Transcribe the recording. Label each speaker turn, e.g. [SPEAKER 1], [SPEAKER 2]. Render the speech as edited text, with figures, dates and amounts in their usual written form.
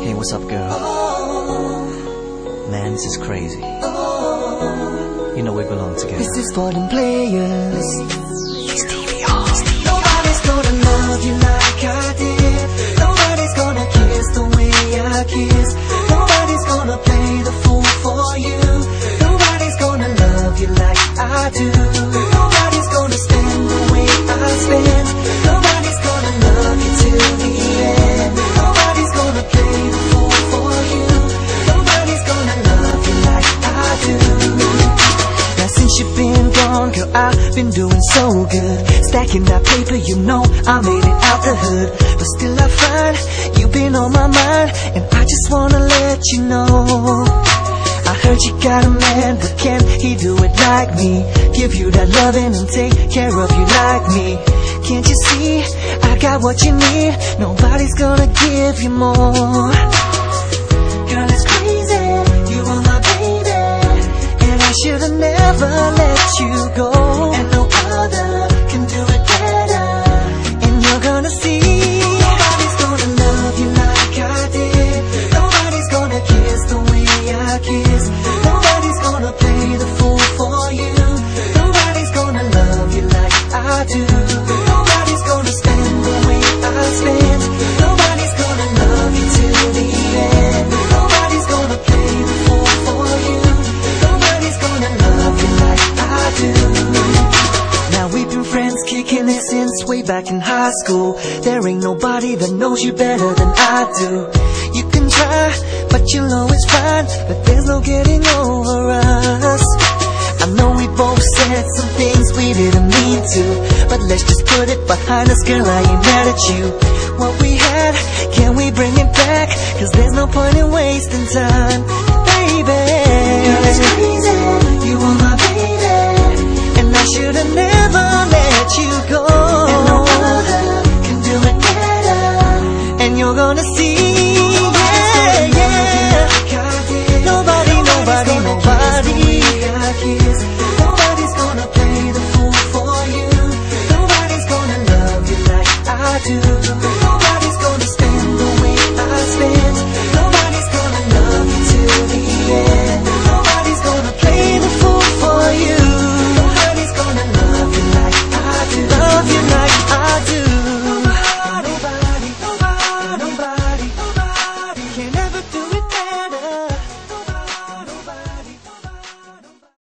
[SPEAKER 1] Hey, what's up, girl? Man, this is crazy. You know we belong together.
[SPEAKER 2] This is for them players.
[SPEAKER 1] Stevie O.
[SPEAKER 2] Nobody's gonna love you like I did. Nobody's gonna kiss the way I kiss. Nobody's gonna play the fool for you. Nobody's gonna love you like I do. Nobody's gonna spend the way I spend. Nobody's gonna love you till the end. Nobody's gonna play the fool for you. Nobody's gonna love you like I do. Now since you've been gone, girl, I've been doing so good. Stacking that paper, you know I made it out the hood. But still I find you've been on my mind, and I just wanna let you know I heard you got a man, but can he do it like me? Give you that loving and take care of you like me. Can't you see, I got what you need. Nobody's gonna give you more. Girl, it's crazy, you are my baby, and I should've never let you go. And no other can do it better, and you're gonna see. Nobody's gonna love you like I did. Nobody's gonna kiss the way I kiss. Nobody's gonna play the fool for you. Nobody's gonna love you like I do. Nobody's gonna spend the way I spend. Nobody's gonna love you till the end. Nobody's gonna play the fool for you. Nobody's gonna love you like I do. Now we've been friends, kicking it since way back in high school. There ain't nobody that knows you better than I do. You can try, but you'll always find that there's no getting over us. I know we both said some things we didn't mean to, but let's just put it behind us, girl, I ain't mad at you. What we had, can we bring it back? Cause there's no point in wasting time, baby. Girl, it's crazy, you are my baby, and I should've never let you go.